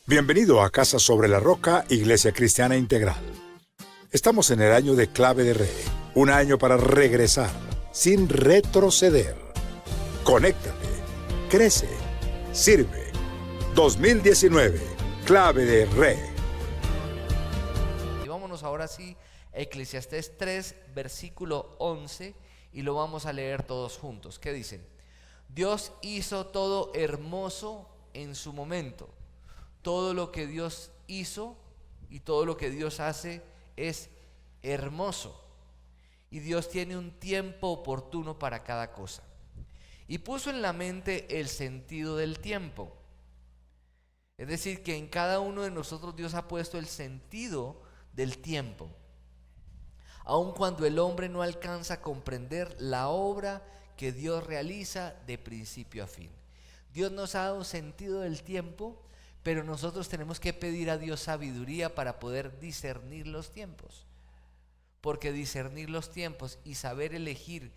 Bienvenido a Casa sobre la Roca, Iglesia Cristiana Integral. Estamos en el año de Clave de Re, un año para regresar, sin retroceder. Conéctate, crece, sirve. 2019, Clave de Re. Y vámonos ahora sí a Eclesiastés 3, versículo 11, y lo vamos a leer todos juntos. ¿Qué dicen? Dios hizo todo hermoso en su momento. Todo lo que Dios hizo y todo lo que Dios hace es hermoso. Y Dios tiene un tiempo oportuno para cada cosa. Y puso en la mente el sentido del tiempo. Es decir, que en cada uno de nosotros Dios ha puesto el sentido del tiempo. Aun cuando el hombre no alcanza a comprender la obra que Dios realiza de principio a fin. Dios nos ha dado un sentido del tiempo, pero nosotros tenemos que pedir a Dios sabiduría para poder discernir los tiempos. Porque discernir los tiempos y saber elegir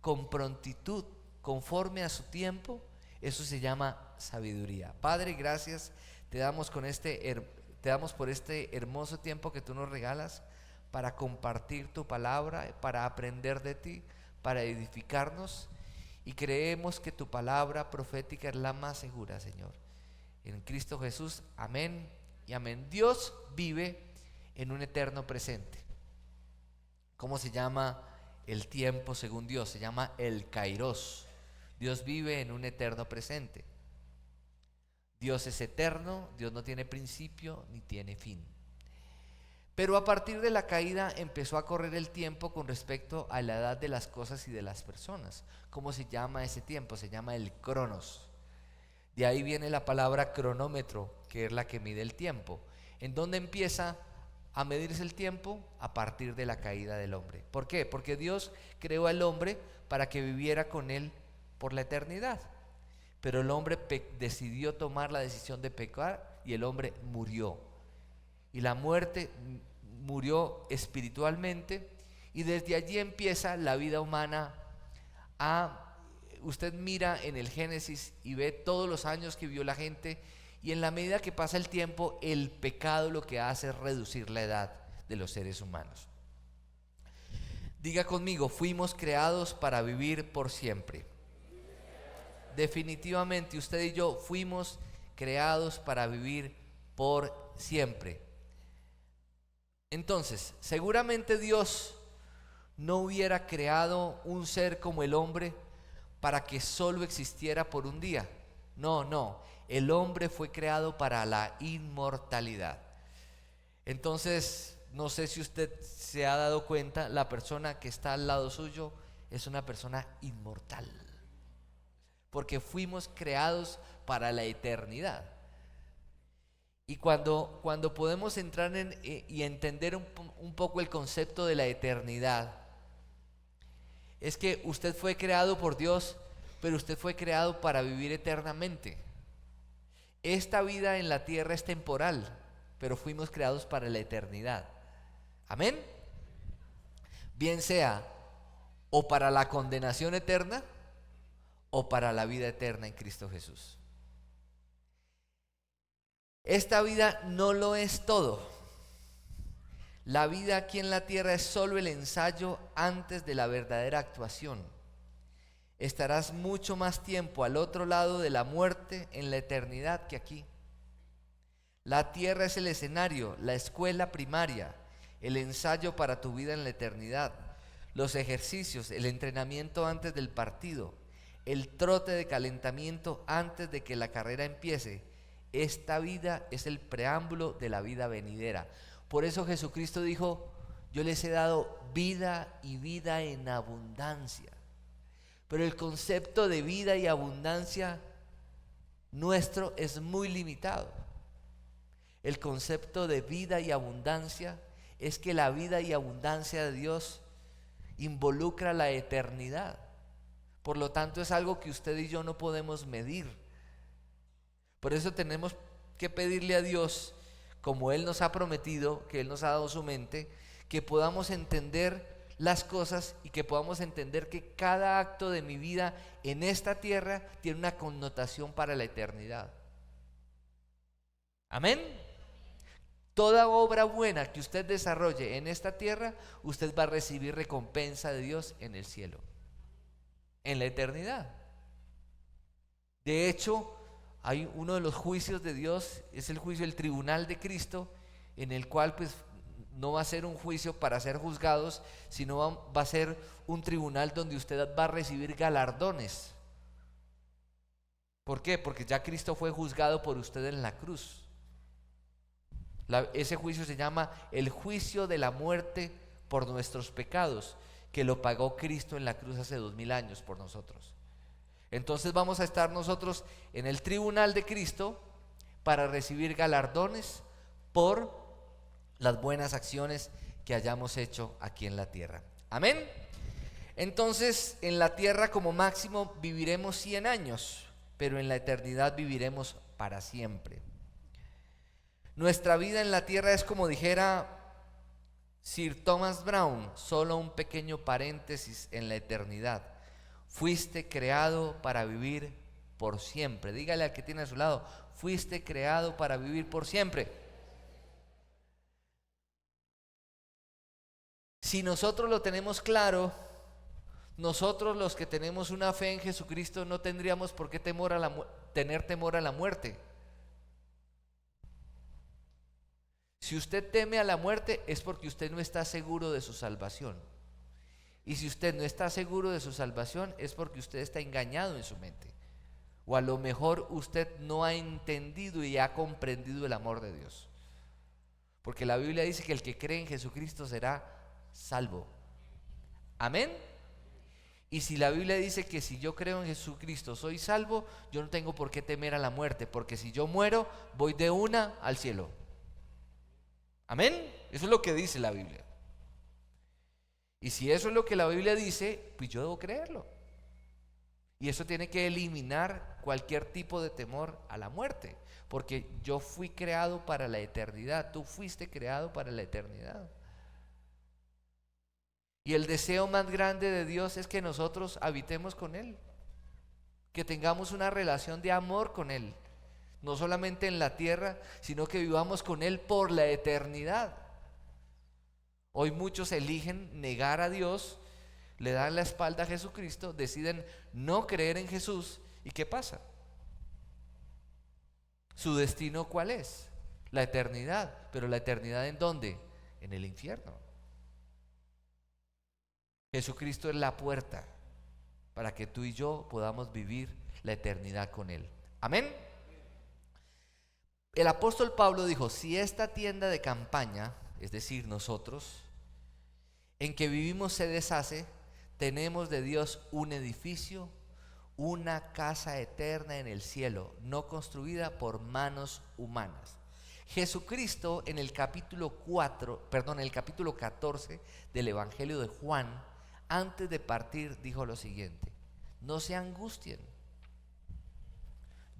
con prontitud, conforme a su tiempo, eso se llama sabiduría. Padre, gracias te damos por este hermoso tiempo que tú nos regalas para compartir tu palabra, para aprender de ti, para edificarnos, y creemos que tu palabra profética es la más segura, Señor. En Cristo Jesús, amén y amén. Dios vive en un eterno presente. ¿Cómo se llama el tiempo según Dios? Se llama el Kairos. Dios vive en un eterno presente. Dios es eterno, Dios no tiene principio ni tiene fin. Pero a partir de la caída empezó a correr el tiempo con respecto a la edad de las cosas y de las personas. ¿Cómo se llama ese tiempo? Se llama el Cronos. De ahí viene la palabra cronómetro, que es la que mide el tiempo. ¿En dónde empieza a medirse el tiempo? A partir de la caída del hombre. ¿Por qué? Porque Dios creó al hombre para que viviera con él por la eternidad. Pero el hombre decidió tomar la decisión de pecar y el hombre murió. Y la muerte murió espiritualmente, y desde allí empieza la vida humana Usted mira en el Génesis y ve todos los años que vivió la gente, y en la medida que pasa el tiempo, el pecado lo que hace es reducir la edad de los seres humanos. Diga conmigo, fuimos creados para vivir por siempre. Definitivamente usted y yo fuimos creados para vivir por siempre. Entonces, seguramente Dios no hubiera creado un ser como el hombre para que solo existiera por un día. No, el hombre fue creado para la inmortalidad. Entonces, no sé si usted se ha dado cuenta, la persona que está al lado suyo es una persona inmortal, porque fuimos creados para la eternidad. Y cuando podemos entrar y entender un poco el concepto de la eternidad, es que usted fue creado por Dios, pero usted fue creado para vivir eternamente. Esta vida en la tierra es temporal, pero fuimos creados para la eternidad. Amén. Bien sea o para la condenación eterna o para la vida eterna en Cristo Jesús. Esta vida no lo es todo. La vida aquí en la tierra es solo el ensayo antes de la verdadera actuación. Estarás mucho más tiempo al otro lado de la muerte en la eternidad que aquí. La tierra es el escenario, la escuela primaria, el ensayo para tu vida en la eternidad, los ejercicios, el entrenamiento antes del partido, el trote de calentamiento antes de que la carrera empiece. Esta vida es el preámbulo de la vida venidera. Por eso Jesucristo dijo: yo les he dado vida y vida en abundancia. Pero el concepto de vida y abundancia nuestro es muy limitado. El concepto de vida y abundancia es que la vida y abundancia de Dios involucra la eternidad. Por lo tanto, es algo que usted y yo no podemos medir. Por eso tenemos que pedirle a Dios, como Él nos ha prometido, que Él nos ha dado su mente, que podamos entender las cosas y que podamos entender que cada acto de mi vida en esta tierra tiene una connotación para la eternidad. Amén. Toda obra buena que usted desarrolle en esta tierra, usted va a recibir recompensa de Dios en el cielo, en la eternidad. De hecho, hay uno de los juicios de Dios, es el juicio del tribunal de Cristo, en el cual pues no va a ser un juicio para ser juzgados, sino va a ser un tribunal donde usted va a recibir galardones. ¿Por qué? Porque ya Cristo fue juzgado por usted en la cruz. Ese juicio se llama el juicio de la muerte por nuestros pecados, que lo pagó Cristo en la cruz hace 2000 años por nosotros. Entonces vamos a estar nosotros en el tribunal de Cristo para recibir galardones por las buenas acciones que hayamos hecho aquí en la tierra. Amén. Entonces en la tierra como máximo viviremos 100 años, pero en la eternidad viviremos para siempre. Nuestra vida en la tierra es, como dijera Sir Thomas Browne, solo un pequeño paréntesis en la eternidad. Fuiste creado para vivir por siempre. Dígale al que tiene a su lado, fuiste creado para vivir por siempre. Si nosotros lo tenemos claro, nosotros los que tenemos una fe en Jesucristo no tendríamos por qué tener temor a la muerte. Si usted teme a la muerte es porque usted no está seguro de su salvación. Y si usted no está seguro de su salvación es porque usted está engañado en su mente. O a lo mejor usted no ha entendido y ha comprendido el amor de Dios. Porque la Biblia dice que el que cree en Jesucristo será salvo. Amén. Y si la Biblia dice que si yo creo en Jesucristo soy salvo, yo no tengo por qué temer a la muerte, porque si yo muero voy de una al cielo. Amén. Eso es lo que dice la Biblia. Y si eso es lo que la Biblia dice, pues yo debo creerlo. Y eso tiene que eliminar cualquier tipo de temor a la muerte, porque yo fui creado para la eternidad, tú fuiste creado para la eternidad. Y el deseo más grande de Dios es que nosotros habitemos con Él, que tengamos una relación de amor con Él. No solamente en la tierra, sino que vivamos con Él por la eternidad. Hoy muchos eligen negar a Dios, le dan la espalda a Jesucristo, deciden no creer en Jesús. ¿Y qué pasa? ¿Su destino cuál es? La eternidad. ¿Pero la eternidad en dónde? En el infierno. Jesucristo es la puerta para que tú y yo podamos vivir la eternidad con Él. Amén. El apóstol Pablo dijo, si esta tienda de campaña, es decir, nosotros, en que vivimos se deshace, tenemos de Dios un edificio, una casa eterna en el cielo, no construida por manos humanas. Jesucristo en el capítulo 14 del Evangelio de Juan, antes de partir, dijo lo siguiente: no se angustien,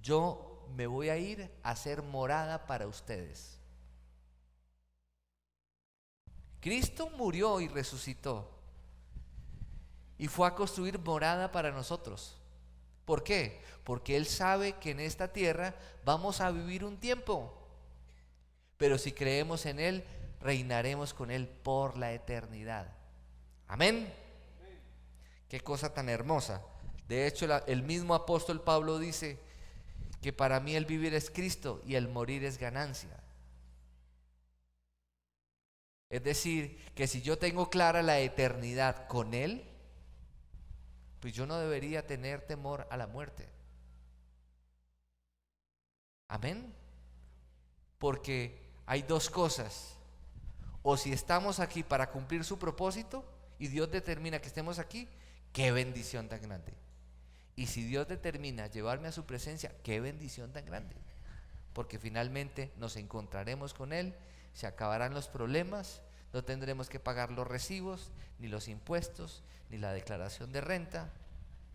yo me voy a ir a hacer morada para ustedes. Cristo murió y resucitó y fue a construir morada para nosotros. ¿Por qué? Porque Él sabe que en esta tierra vamos a vivir un tiempo, pero si creemos en Él, reinaremos con Él por la eternidad. Amén. Qué cosa tan hermosa. De hecho, el mismo apóstol Pablo dice que para mí el vivir es Cristo y el morir es ganancia. Es decir, que si yo tengo clara la eternidad con Él, pues yo no debería tener temor a la muerte. Amén. Porque hay dos cosas: o si estamos aquí para cumplir su propósito y Dios determina que estemos aquí, qué bendición tan grande. Y si Dios determina llevarme a su presencia, qué bendición tan grande, porque finalmente nos encontraremos con Él, se acabarán los problemas, no tendremos que pagar los recibos, ni los impuestos, ni la declaración de renta,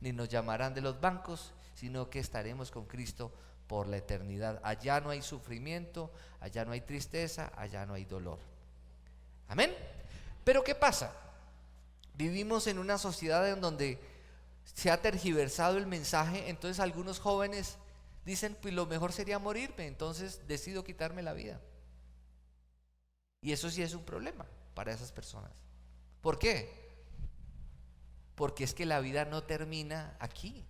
ni nos llamarán de los bancos, sino que estaremos con Cristo por la eternidad. Allá no hay sufrimiento, allá no hay tristeza, allá no hay dolor. Amén. Pero ¿qué pasa? Vivimos en una sociedad en donde se ha tergiversado el mensaje. Entonces algunos jóvenes dicen, pues lo mejor sería morirme, entonces decido quitarme la vida. Y eso sí es un problema para esas personas. ¿Por qué? Porque es que la vida no termina aquí.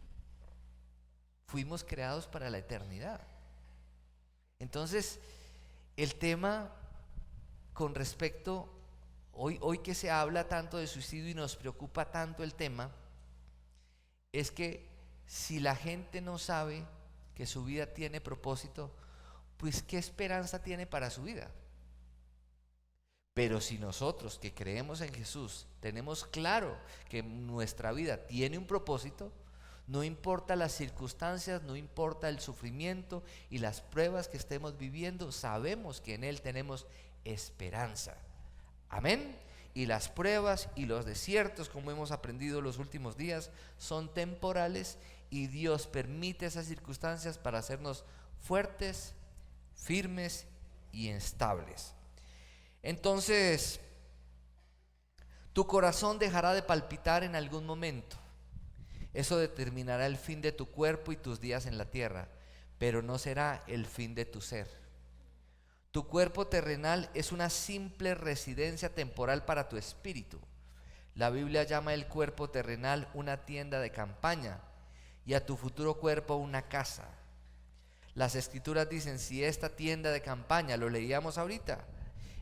Fuimos creados para la eternidad. Entonces, el tema con respecto, hoy que se habla tanto de suicidio y nos preocupa tanto el tema, es que si la gente no sabe que su vida tiene propósito, pues ¿qué esperanza tiene para su vida? Pero si nosotros que creemos en Jesús tenemos claro que nuestra vida tiene un propósito, no importa las circunstancias, no importa el sufrimiento y las pruebas que estemos viviendo, sabemos que en Él tenemos esperanza. Amén. Y las pruebas y los desiertos, como hemos aprendido los últimos días, son temporales y Dios permite esas circunstancias para hacernos fuertes, firmes y estables. Entonces, tu corazón dejará de palpitar en algún momento. Eso determinará el fin de tu cuerpo y tus días en la tierra, pero no será el fin de tu ser. Tu cuerpo terrenal es una simple residencia temporal para tu espíritu. La Biblia llama el cuerpo terrenal una tienda de campaña y a tu futuro cuerpo una casa. Las escrituras dicen, si esta tienda de campaña, lo leíamos ahorita,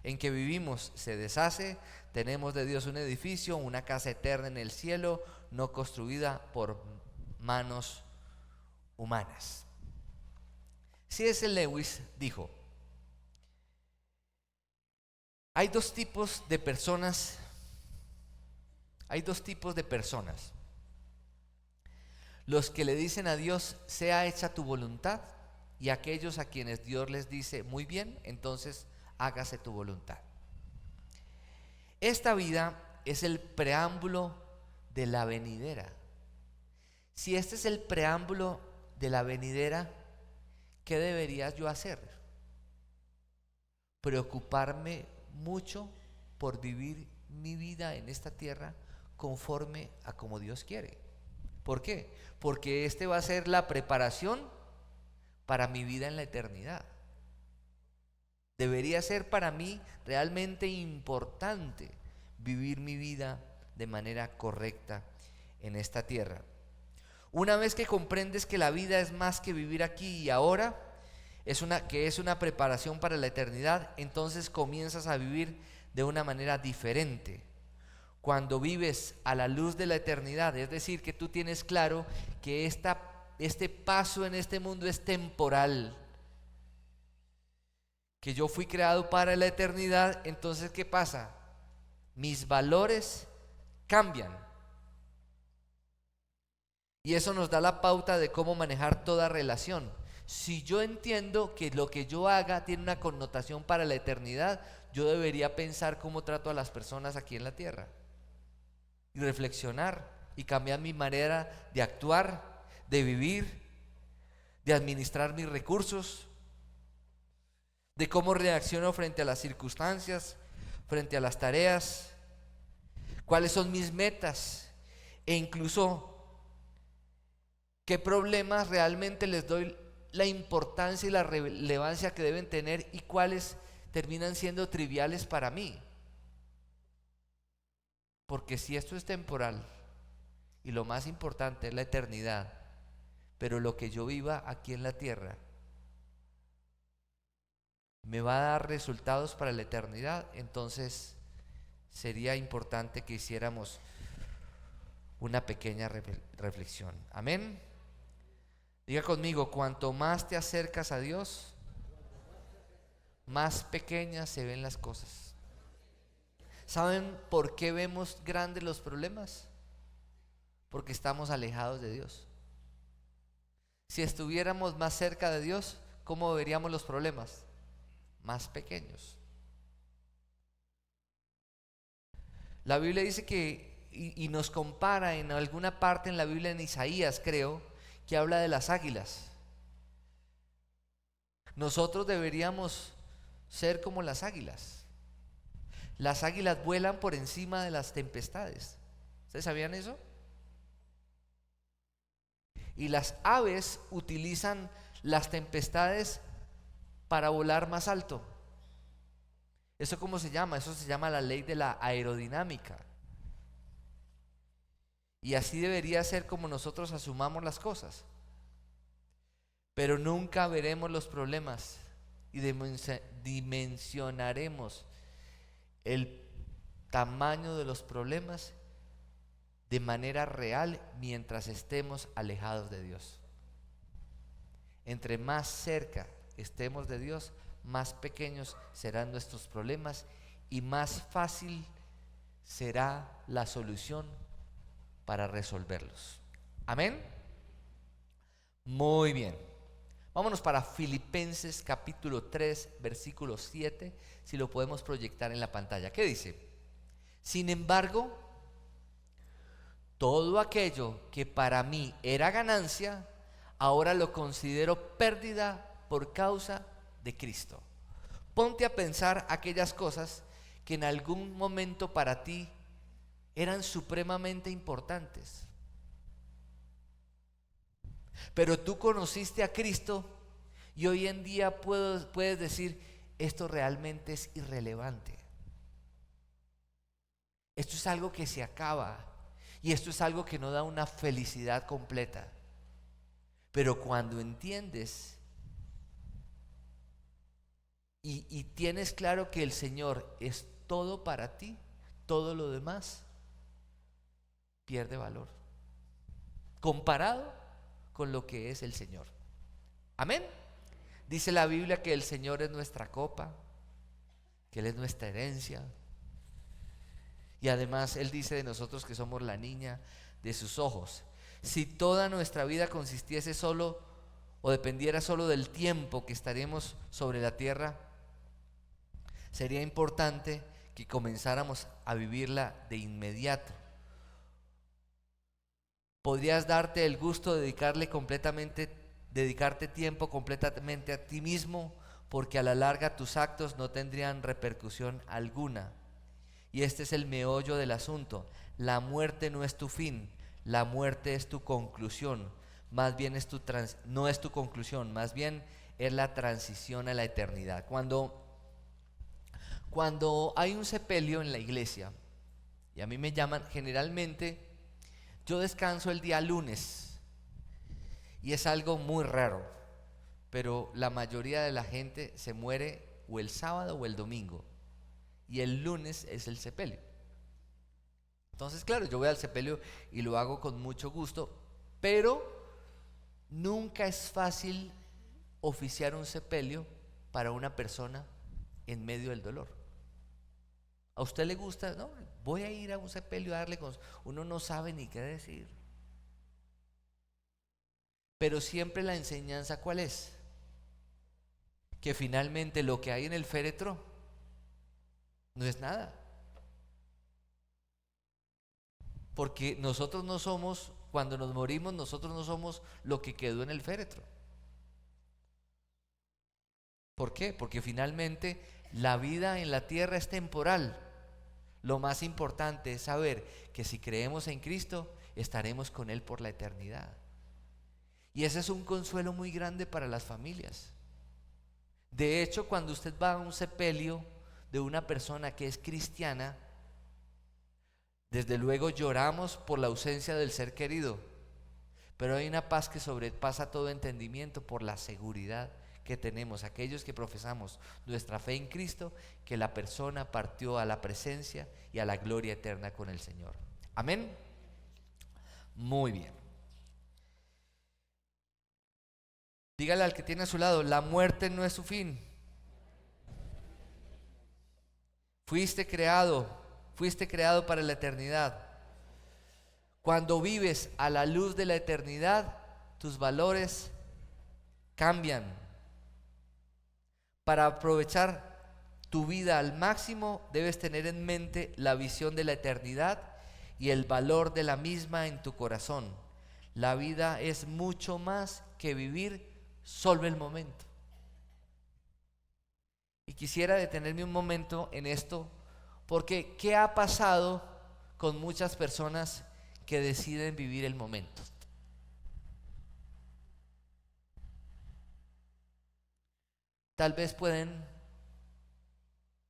en que vivimos se deshace, tenemos de Dios un edificio, una casa eterna en el cielo, no construida por manos humanas. C.S. Lewis dijo, hay dos tipos de personas. Los que le dicen a Dios, sea hecha tu voluntad, y aquellos a quienes Dios les dice, muy bien, entonces hágase tu voluntad. Esta vida es el preámbulo de la venidera. Si este es el preámbulo de la venidera, ¿qué debería yo hacer? Preocuparme mucho por vivir mi vida en esta tierra conforme a como Dios quiere. ¿Por qué? Porque este va a ser la preparación para mi vida en la eternidad. Debería ser para mí realmente importante vivir mi vida de manera correcta en esta tierra. Una vez que comprendes que la vida es más que vivir aquí y ahora, es una preparación para la eternidad, entonces comienzas a vivir de una manera diferente. Cuando vives a la luz de la eternidad, es decir, que tú tienes claro que este paso en este mundo es temporal, que yo fui creado para la eternidad, entonces ¿qué pasa? Mis valores cambian. Y eso nos da la pauta de cómo manejar toda relación. Si yo entiendo que lo que yo haga tiene una connotación para la eternidad, yo debería pensar cómo trato a las personas aquí en la tierra. Y reflexionar y cambiar mi manera de actuar, de vivir, de administrar mis recursos, de cómo reacciono frente a las circunstancias, frente a las tareas, cuáles son mis metas e incluso qué problemas realmente les doy la importancia y la relevancia que deben tener y cuáles terminan siendo triviales para mí. Porque si esto es temporal y lo más importante es la eternidad, pero lo que yo viva aquí en la tierra me va a dar resultados para la eternidad, entonces sería importante que hiciéramos una pequeña reflexión. Amén. Diga conmigo, cuanto más te acercas a Dios, más pequeñas se ven las cosas. ¿Saben por qué vemos grandes los problemas? Porque estamos alejados de Dios. Si estuviéramos más cerca de Dios, ¿cómo veríamos los problemas? Más pequeños. La Biblia dice que, y nos compara en alguna parte en la Biblia, en Isaías creo, que habla de las águilas. Nosotros deberíamos ser como las águilas. Las águilas vuelan por encima de las tempestades. ¿Ustedes sabían eso? Y las aves utilizan las tempestades para volar más alto. ¿Eso cómo se llama? Eso se llama la ley de la aerodinámica. Y así debería ser como nosotros asumamos las cosas. Pero nunca veremos los problemas y dimensionaremos el tamaño de los problemas de manera real mientras estemos alejados de Dios. Entre más cerca estemos de Dios, más pequeños serán nuestros problemas y más fácil será la solución para resolverlos. Amén. Muy bien. Vámonos para Filipenses capítulo 3, versículo 7, si lo podemos proyectar en la pantalla. ¿Qué dice? Sin embargo, todo aquello que para mí era ganancia, ahora lo considero pérdida por causa de Cristo. Ponte a pensar aquellas cosas que en algún momento para ti eran supremamente importantes. Pero tú conociste a Cristo y hoy en día puedes decir, esto realmente es irrelevante. Esto es algo que se acaba y esto es algo que no da una felicidad completa. Pero cuando entiendes y tienes claro que el Señor es todo para ti, todo lo demás pierde valor comparado con lo que es el Señor. Amén. Dice la Biblia que el Señor es nuestra copa, que Él es nuestra herencia. Y además Él dice de nosotros que somos la niña de sus ojos. Si toda nuestra vida consistiese solo o dependiera solo del tiempo que estaremos sobre la tierra, sería importante que comenzáramos a vivirla de inmediato. Podrías darte el gusto de dedicarte tiempo completamente a ti mismo, porque a la larga tus actos no tendrían repercusión alguna. Y este es el meollo del asunto. La muerte no es tu fin, la muerte es tu conclusión. Más bien no es tu conclusión, más bien es la transición a la eternidad. Cuando hay un sepelio en la iglesia, y a mí me llaman generalmente, yo descanso el día lunes, y es algo muy raro, pero la mayoría de la gente se muere o el sábado o el domingo, y el lunes es el sepelio. Entonces, claro, yo voy al sepelio y lo hago con mucho gusto, pero nunca es fácil oficiar un sepelio para una persona en medio del dolor. ¿A usted le gusta? No, voy a ir a un sepelio a darle cosas. Uno no sabe ni qué decir. Pero siempre la enseñanza, ¿cuál es? Que finalmente lo que hay en el féretro no es nada. Porque nosotros no somos, cuando nos morimos, nosotros no somos lo que quedó en el féretro. ¿Por qué? Porque finalmente la vida en la tierra es temporal. Lo más importante es saber que si creemos en Cristo, estaremos con Él por la eternidad. Y ese es un consuelo muy grande para las familias. De hecho, cuando usted va a un sepelio de una persona que es cristiana, desde luego lloramos por la ausencia del ser querido, pero hay una paz que sobrepasa todo entendimiento por la seguridad que tenemos, aquellos que profesamos nuestra fe en Cristo, que la persona partió a la presencia y a la gloria eterna con el Señor. Amén. Muy bien. Dígale al que tiene a su lado, la muerte no es su fin. Fuiste creado para la eternidad. Cuando vives a la luz de la eternidad, tus valores cambian. Para aprovechar tu vida al máximo, debes tener en mente la visión de la eternidad y el valor de la misma en tu corazón. La vida es mucho más que vivir solo el momento. Y quisiera detenerme un momento en esto, porque ¿qué ha pasado con muchas personas que deciden vivir el momento? tal vez pueden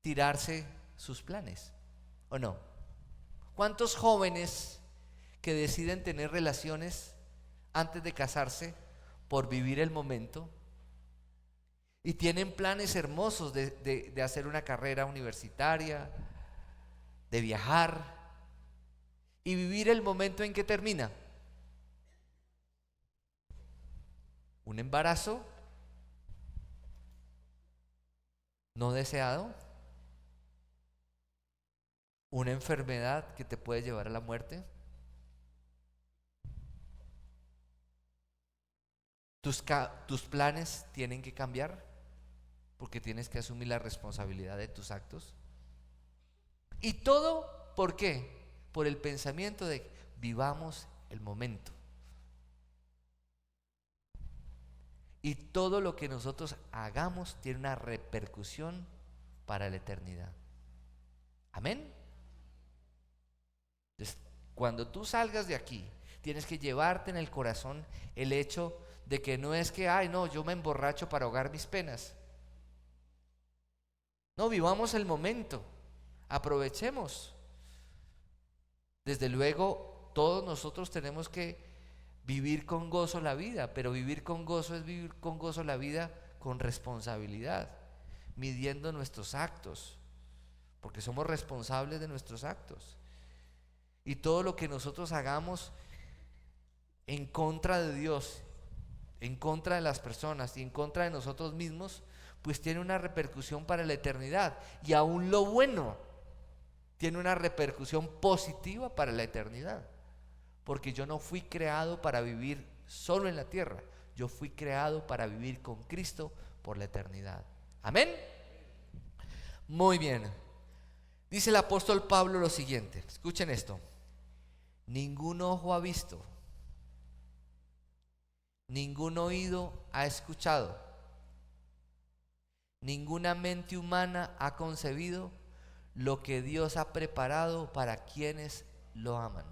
tirarse sus planes, ¿o no? ¿Cuántos jóvenes que deciden tener relaciones antes de casarse por vivir el momento y tienen planes hermosos de hacer una carrera universitaria, de viajar y vivir el momento en que termina? Un embarazo no deseado, una enfermedad que te puede llevar a la muerte. Tus planes tienen que cambiar porque tienes que asumir la responsabilidad de tus actos. Y todo, ¿por qué? Por el pensamiento de vivamos el momento. Y todo lo que nosotros hagamos tiene una repercusión para la eternidad. Amén. Entonces, cuando tú salgas de aquí, tienes que llevarte en el corazón el hecho de que no es que, ay, no, yo me emborracho para ahogar mis penas. No, vivamos el momento, aprovechemos. Desde luego, todos nosotros tenemos que vivir con gozo la vida, pero vivir con gozo es vivir con gozo la vida con responsabilidad, midiendo nuestros actos, porque somos responsables de nuestros actos. Y todo lo que nosotros hagamos en contra de Dios, en contra de las personas y en contra de nosotros mismos, pues tiene una repercusión para la eternidad. Y aún lo bueno tiene una repercusión positiva para la eternidad. Porque yo no fui creado para vivir solo en la tierra, yo fui creado para vivir con Cristo por la eternidad. Amén. Muy bien. Dice el apóstol Pablo lo siguiente, escuchen esto: ningún ojo ha visto, ningún oído ha escuchado, ninguna mente humana ha concebido lo que Dios ha preparado para quienes lo aman.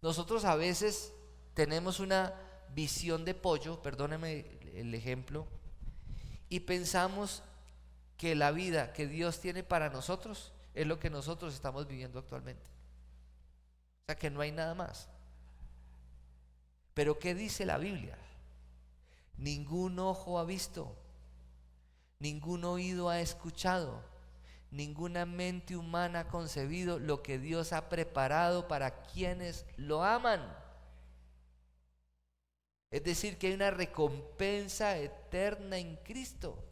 Nosotros a veces tenemos una visión de pollo, perdóneme el ejemplo, y pensamos que la vida que Dios tiene para nosotros es lo que nosotros estamos viviendo actualmente. O sea, que no hay nada más. Pero ¿qué dice la Biblia? Ningún ojo ha visto, ningún oído ha escuchado, ninguna mente humana ha concebido lo que Dios ha preparado para quienes lo aman. Es decir, que hay una recompensa eterna en Cristo.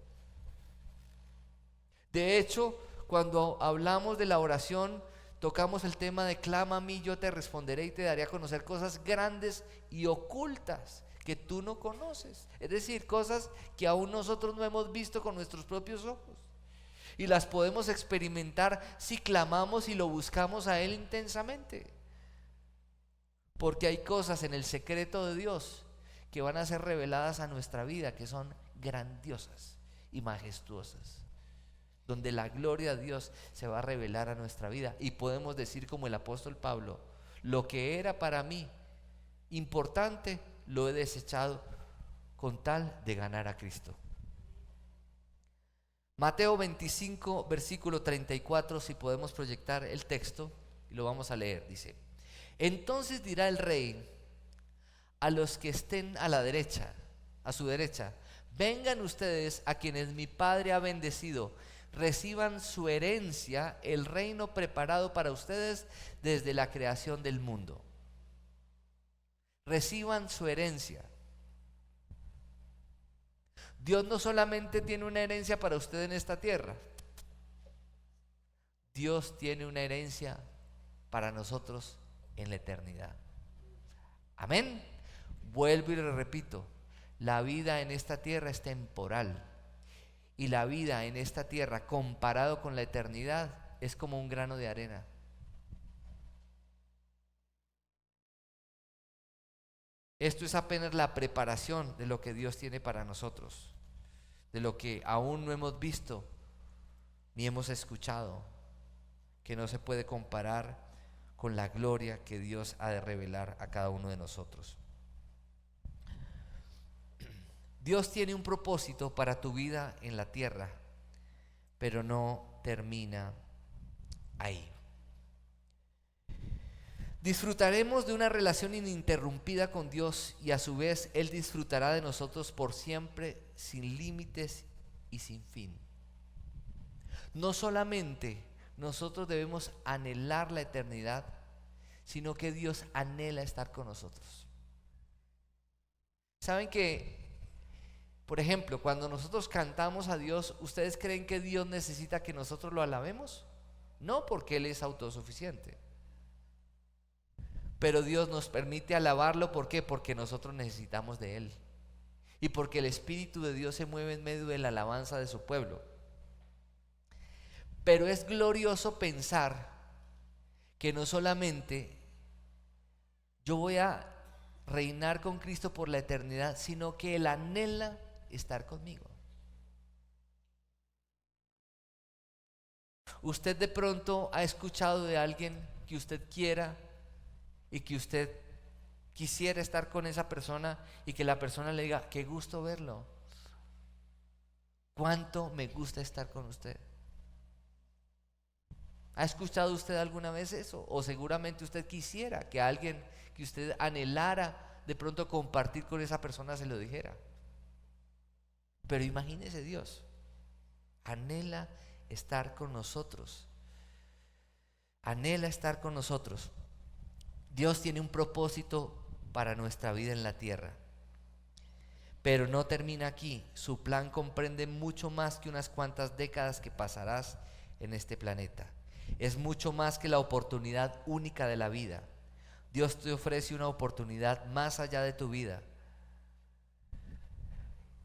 De hecho, cuando hablamos de la oración, tocamos el tema de clama a mí, yo te responderé y te daré a conocer cosas grandes y ocultas que tú no conoces. Es decir, cosas que aún nosotros no hemos visto con nuestros propios ojos. Y las podemos experimentar si clamamos y lo buscamos a Él intensamente. Porque hay cosas en el secreto de Dios que van a ser reveladas a nuestra vida, que son grandiosas y majestuosas, donde la gloria de Dios se va a revelar a nuestra vida. Y podemos decir como el apóstol Pablo: lo que era para mí importante lo he desechado con tal de ganar a Cristo. Mateo 25, versículo 34, si podemos proyectar el texto, y lo vamos a leer, dice: entonces dirá el rey a los que estén a la derecha, a su derecha: vengan ustedes a quienes mi Padre ha bendecido, reciban su herencia, el reino preparado para ustedes desde la creación del mundo. Reciban su herencia. Dios no solamente tiene una herencia para usted en esta tierra, Dios tiene una herencia para nosotros en la eternidad. Amén. Vuelvo y le repito, la vida en esta tierra es temporal, y la vida en esta tierra comparado con la eternidad es como un grano de arena. Esto es apenas la preparación de lo que Dios tiene para nosotros, de lo que aún no hemos visto ni hemos escuchado, que no se puede comparar con la gloria que Dios ha de revelar a cada uno de nosotros. Dios tiene un propósito para tu vida en la tierra, pero no termina ahí. Disfrutaremos de una relación ininterrumpida con Dios y a su vez Él disfrutará de nosotros por siempre, sin límites y sin fin. No solamente nosotros debemos anhelar la eternidad, sino que Dios anhela estar con nosotros. ¿Saben que, por ejemplo, cuando nosotros cantamos a Dios, ¿ustedes creen que Dios necesita que nosotros lo alabemos? No, porque Él es autosuficiente. Pero Dios nos permite alabarlo, ¿por qué? Porque nosotros necesitamos de Él. Y porque el Espíritu de Dios se mueve en medio de la alabanza de su pueblo. Pero es glorioso pensar que no solamente yo voy a reinar con Cristo por la eternidad, sino que Él anhela estar conmigo. Usted de pronto ha escuchado de alguien que usted quiera y que usted quisiera estar con esa persona y que la persona le diga: qué gusto verlo, cuánto me gusta estar con usted. ¿Ha escuchado usted alguna vez eso? O seguramente usted quisiera que alguien que usted anhelara de pronto compartir con esa persona se lo dijera. Pero imagínese, Dios anhela estar con nosotros. Anhela estar con nosotros. Dios tiene un propósito para nuestra vida en la tierra. Pero no termina aquí. Su plan comprende mucho más que unas cuantas décadas que pasarás en este planeta. Es mucho más que la oportunidad única de la vida. Dios te ofrece una oportunidad más allá de tu vida.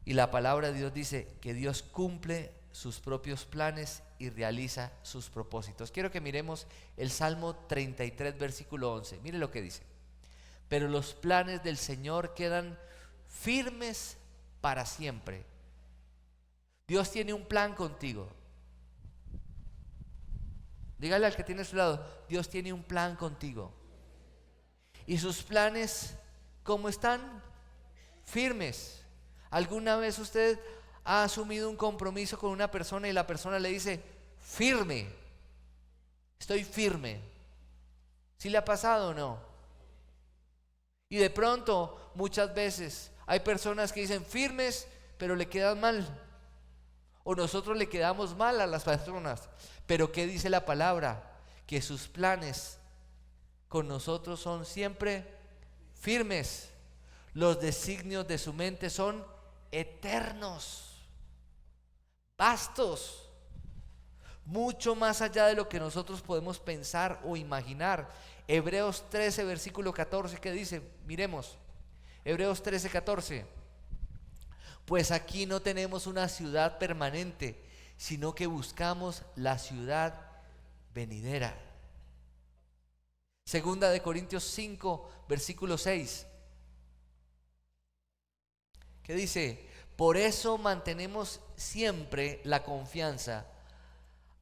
Y la palabra de Dios dice que Dios cumple sus propios planes y realiza sus propósitos. Quiero que miremos el Salmo 33, versículo 11. Mire lo que dice: pero los planes del Señor quedan firmes para siempre. Dios tiene un plan contigo. Dígale al que tiene a su lado: Dios tiene un plan contigo. Y sus planes, ¿cómo están? Firmes. ¿Alguna vez usted ha asumido un compromiso con una persona y la persona le dice: firme, estoy firme? ¿Sí le ha pasado o no? Y de pronto, muchas veces, hay personas que dicen firmes, pero le quedan mal. O nosotros le quedamos mal a las personas. Pero ¿qué dice la palabra? Que sus planes con nosotros son siempre firmes. Los designios de su mente son eternos, vastos, mucho más allá de lo que nosotros podemos pensar o imaginar. Hebreos 13, versículo 14, ¿qué dice? Miremos, Hebreos 13, 14. Pues aquí no tenemos una ciudad permanente, sino que buscamos la ciudad venidera. Segunda de Corintios 5, versículo 6. ¿Qué dice? Por eso mantenemos siempre la confianza,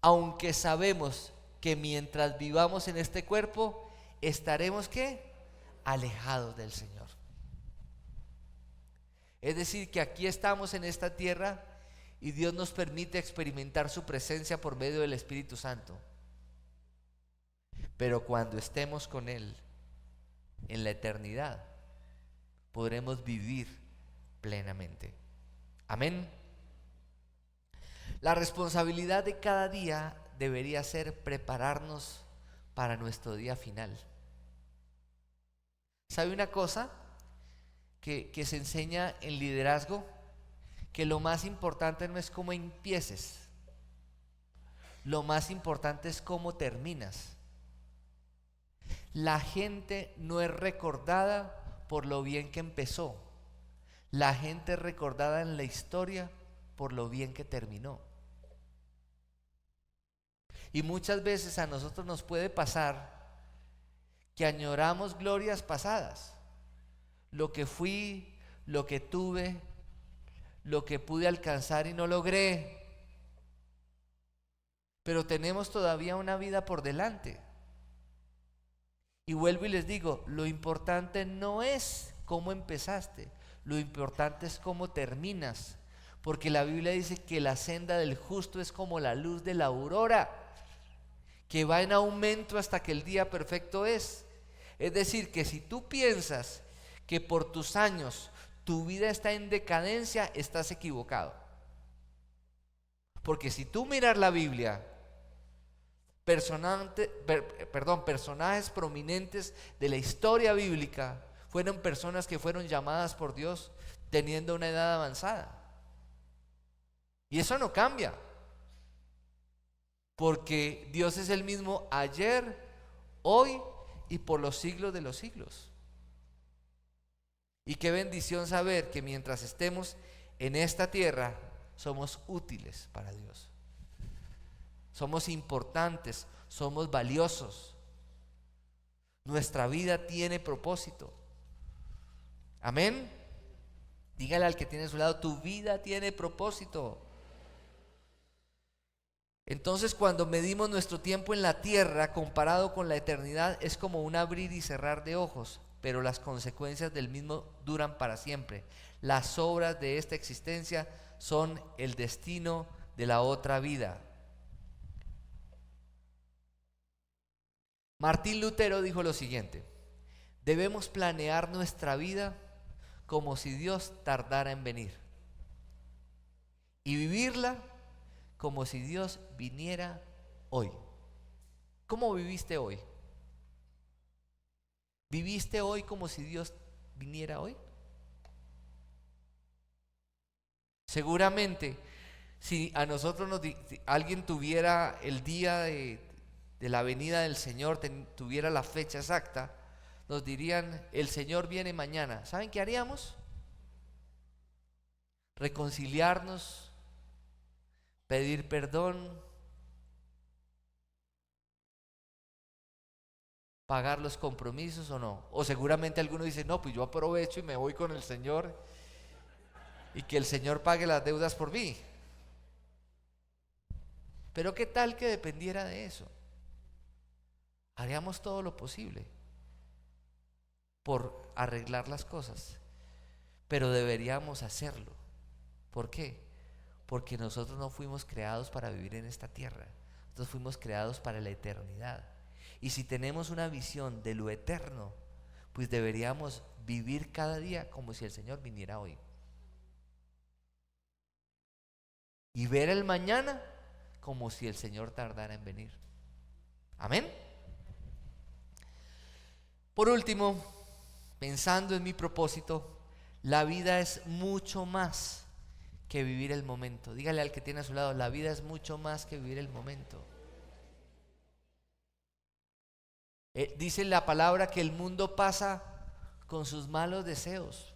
aunque sabemos que mientras vivamos en este cuerpo, estaremos ¿qué? Alejados del Señor. Es decir, que aquí estamos en esta tierra y Dios nos permite experimentar su presencia por medio del Espíritu Santo. Pero cuando estemos con Él en la eternidad, podremos vivir plenamente. Amén. La responsabilidad de cada día debería ser prepararnos para nuestro día final. ¿Sabe una cosa que se enseña en liderazgo? Que lo más importante no es cómo empieces, lo más importante es cómo terminas. La gente no es recordada por lo bien que empezó. La gente es recordada en la historia por lo bien que terminó. Y muchas veces a nosotros nos puede pasar que añoramos glorias pasadas. Lo que fui, lo que tuve, lo que pude alcanzar y no logré. Pero tenemos todavía una vida por delante. Y vuelvo y les digo, lo importante no es cómo empezaste, lo importante es cómo terminas, porque la Biblia dice que la senda del justo es como la luz de la aurora, que va en aumento hasta que el día perfecto es. Es decir, que si tú piensas que por tus años tu vida está en decadencia, estás equivocado. Porque si tú miras la Biblia, personajes prominentes de la historia bíblica fueron personas que fueron llamadas por Dios teniendo una edad avanzada. Y eso no cambia, porque Dios es el mismo ayer, hoy y por los siglos de los siglos. Y qué bendición saber que mientras estemos en esta tierra somos útiles para Dios. Somos importantes, somos valiosos. Nuestra vida tiene propósito. Amén. Dígale al que tiene a su lado, tu vida tiene propósito. Entonces, cuando medimos nuestro tiempo en la tierra comparado con la eternidad, es como un abrir y cerrar de ojos, pero las consecuencias del mismo duran para siempre. Las obras de esta existencia son el destino de la otra vida. Martín Lutero dijo lo siguiente: debemos planear nuestra vida como si Dios tardara en venir, y vivirla como si Dios viniera hoy. ¿Cómo viviste hoy? ¿Viviste hoy como si Dios viniera hoy? Seguramente, si a nosotros si alguien tuviera el día de la venida del Señor, tuviera la fecha exacta, nos dirían, el Señor viene mañana. ¿Saben qué haríamos? Reconciliarnos, pedir perdón, pagar los compromisos o no. O seguramente alguno dice, no, pues yo aprovecho y me voy con el Señor y que el Señor pague las deudas por mí. Pero ¿qué tal que dependiera de eso? Haríamos todo lo posible por arreglar las cosas, pero deberíamos hacerlo. ¿Por qué? Porque nosotros no fuimos creados para vivir en esta tierra, nosotros fuimos creados para la eternidad. Y si tenemos una visión de lo eterno, pues deberíamos vivir cada día como si el Señor viniera hoy. Y ver el mañana como si el Señor tardara en venir. Amén. Por último, pensando en mi propósito, la vida es mucho más que vivir el momento. Dígale al que tiene a su lado, la vida es mucho más que vivir el momento. Dice la palabra que el mundo pasa con sus malos deseos.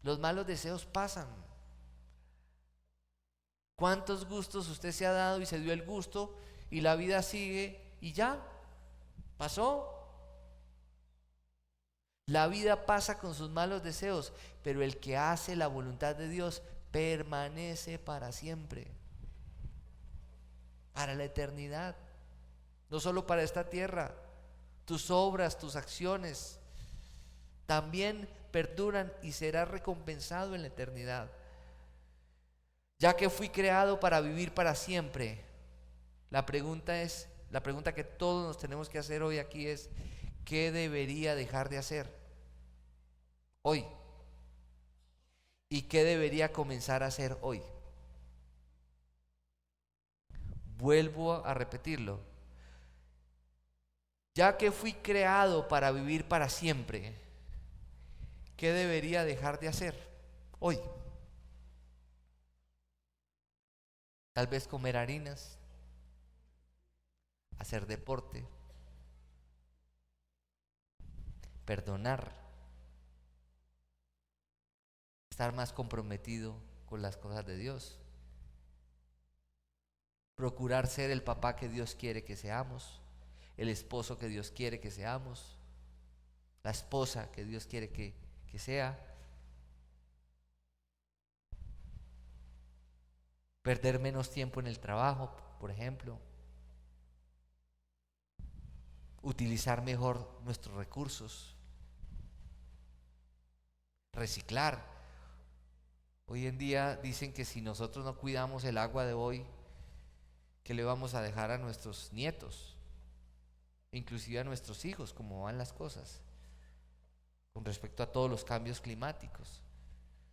Los malos deseos pasan. ¿Cuántos gustos usted se ha dado y se dio el gusto y la vida sigue y ya? ¿Pasó? La vida pasa con sus malos deseos, pero el que hace la voluntad de Dios permanece para siempre, para la eternidad, no solo para esta tierra. Tus obras, tus acciones también perduran y serás recompensado en la eternidad. Ya que fui creado para vivir para siempre, la pregunta que todos nos tenemos que hacer hoy aquí es: ¿qué debería dejar de hacer hoy? ¿Y qué debería comenzar a hacer hoy? Vuelvo a repetirlo. Ya que fui creado para vivir para siempre, ¿qué debería dejar de hacer hoy? Tal vez comer harinas, hacer deporte, perdonar, estar más comprometido con las cosas de Dios, procurar ser el papá que Dios quiere que seamos, el esposo que Dios quiere que seamos, la esposa que Dios quiere que sea, perder menos tiempo en el trabajo, por ejemplo, utilizar mejor nuestros recursos, reciclar. Hoy en día dicen que si nosotros no cuidamos el agua de hoy, ¿qué le vamos a dejar a nuestros nietos? Inclusive a nuestros hijos, cómo van las cosas con respecto a todos los cambios climáticos.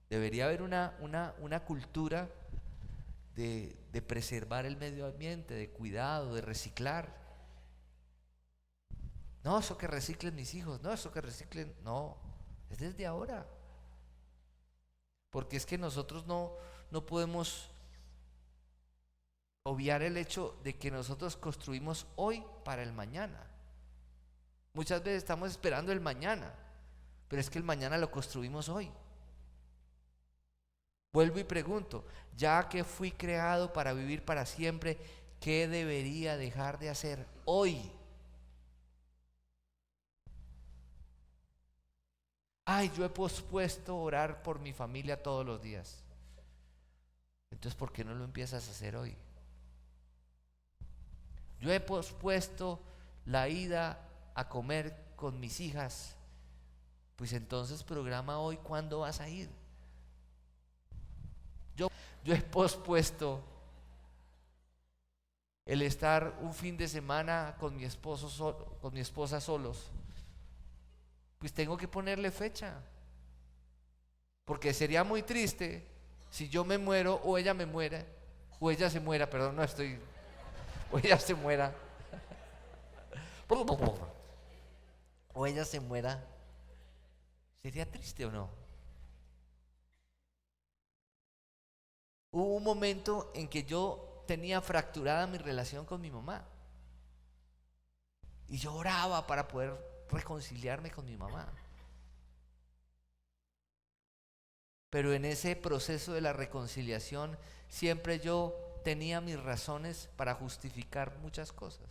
Debería haber una cultura de preservar el medio ambiente, de cuidado, de reciclar. No, eso que reciclen mis hijos, no, eso que reciclen, no, es desde ahora. Porque es que nosotros no podemos obviar el hecho de que nosotros construimos hoy para el mañana. Muchas veces estamos esperando el mañana, pero es que el mañana lo construimos hoy. Vuelvo y pregunto, ya que fui creado para vivir para siempre, ¿qué debería dejar de hacer hoy? Ay, yo he pospuesto orar por mi familia todos los días. Entonces, ¿por qué no lo empiezas a hacer hoy? Yo he pospuesto la ida a comer con mis hijas. Pues entonces programa hoy cuándo vas a ir. Yo he pospuesto el estar un fin de semana con mi esposo, con mi esposa solos. Pues tengo que ponerle fecha. Porque sería muy triste si yo me muero o ella me muera, o ella se muera, perdón, o ella se muera. O ella se muera. ¿Sería triste o no? Hubo un momento en que yo tenía fracturada mi relación con mi mamá. Y yo oraba para poder reconciliarme con mi mamá. Pero en ese proceso de la reconciliación siempre yo tenía mis razones para justificar muchas cosas.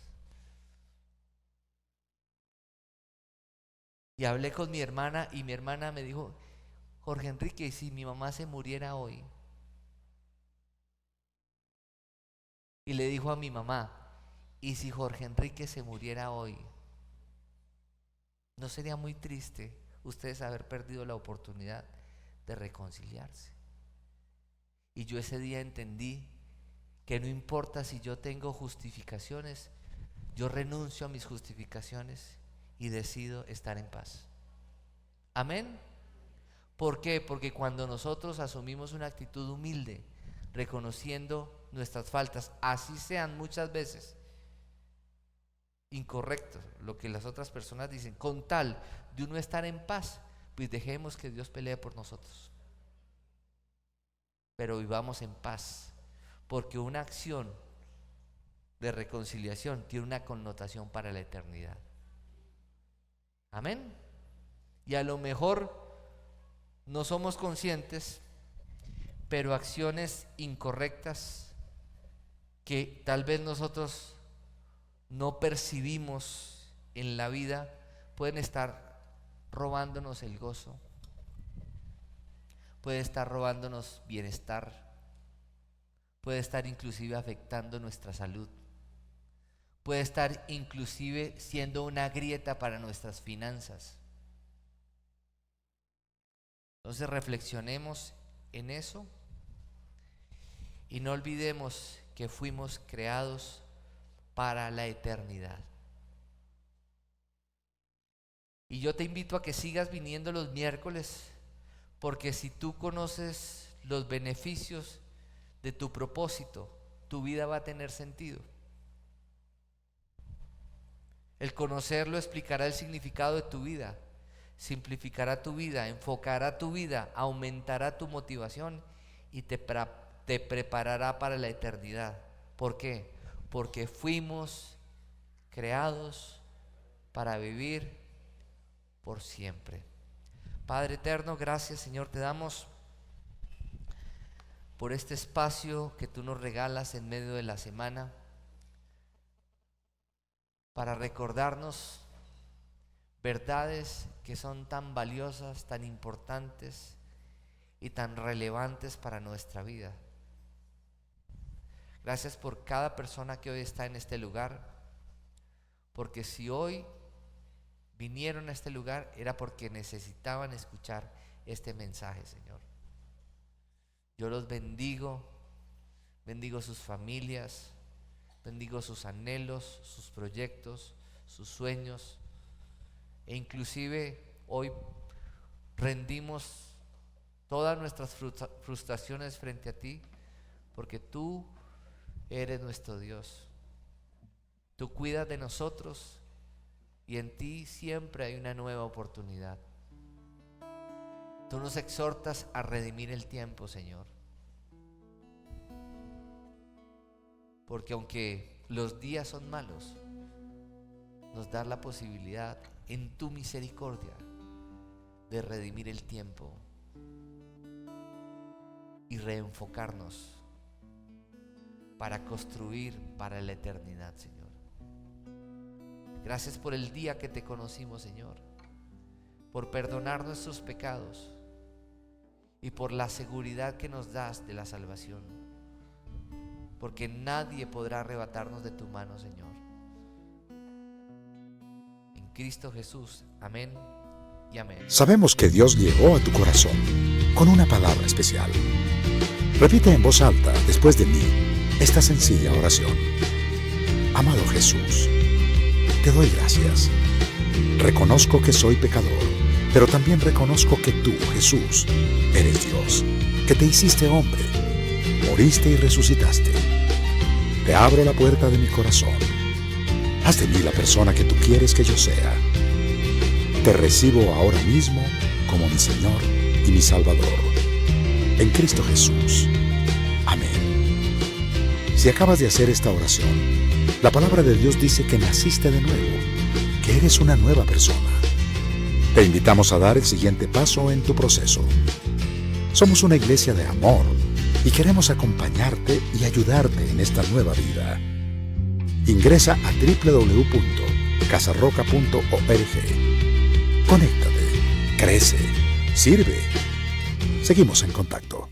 Y hablé con mi hermana y mi hermana me dijo, Jorge Enrique, ¿y si mi mamá se muriera hoy? Y le dijo a mi mamá, ¿y si Jorge Enrique se muriera hoy? ¿No sería muy triste ustedes haber perdido la oportunidad de reconciliarse? Y yo ese día entendí que no importa si yo tengo justificaciones, yo renuncio a mis justificaciones y decido estar en paz. Amén. ¿Por qué? Porque cuando nosotros asumimos una actitud humilde, reconociendo nuestras faltas, así sean muchas veces incorrecto lo que las otras personas dicen, con tal de uno estar en paz, pues dejemos que Dios pelee por nosotros, pero vivamos en paz, porque una acción de reconciliación tiene una connotación para la eternidad. Amén. Y a lo mejor no somos conscientes, pero acciones incorrectas que tal vez nosotros no percibimos en la vida pueden estar robándonos el gozo, puede estar robándonos bienestar, puede estar inclusive afectando nuestra salud, puede estar inclusive siendo una grieta para nuestras finanzas. Entonces reflexionemos en eso y no olvidemos que fuimos creados para la eternidad. Y yo te invito a que sigas viniendo los miércoles, porque si tú conoces los beneficios de tu propósito, tu vida va a tener sentido. El conocerlo explicará el significado de tu vida, simplificará tu vida, enfocará tu vida, aumentará tu motivación y te preparará para la eternidad. ¿Por qué? Porque fuimos creados para vivir por siempre. Padre eterno, gracias Señor, te damos por este espacio que tú nos regalas en medio de la semana para recordarnos verdades que son tan valiosas, tan importantes y tan relevantes para nuestra vida. Gracias por cada persona que hoy está en este lugar, porque si hoy vinieron a este lugar era porque necesitaban escuchar este mensaje, Señor. Yo los bendigo, bendigo sus familias, bendigo sus anhelos, sus proyectos, sus sueños, e inclusive hoy rendimos todas nuestras frustraciones frente a ti, porque tú eres nuestro Dios. Tú cuidas de nosotros y en ti siempre hay una nueva oportunidad. Tú nos exhortas a redimir el tiempo, Señor. Porque aunque los días son malos, nos das la posibilidad en tu misericordia de redimir el tiempo y reenfocarnos para construir para la eternidad, Señor. Gracias por el día que te conocimos, Señor, por perdonar nuestros pecados y por la seguridad que nos das de la salvación, porque nadie podrá arrebatarnos de tu mano, Señor. En Cristo Jesús, amén y amén. Sabemos que Dios llegó a tu corazón con una palabra especial. Repite en voz alta después de mí esta sencilla oración. Amado Jesús, te doy gracias. Reconozco que soy pecador, pero también reconozco que tú, Jesús, eres Dios, que te hiciste hombre, moriste y resucitaste. Te abro la puerta de mi corazón. Haz de mí la persona que tú quieres que yo sea. Te recibo ahora mismo como mi Señor y mi Salvador. En Cristo Jesús. Amén. Si acabas de hacer esta oración, la palabra de Dios dice que naciste de nuevo, que eres una nueva persona. Te invitamos a dar el siguiente paso en tu proceso. Somos una iglesia de amor y queremos acompañarte y ayudarte en esta nueva vida. Ingresa a www.casarroca.org. Conéctate, crece, sirve. Seguimos en contacto.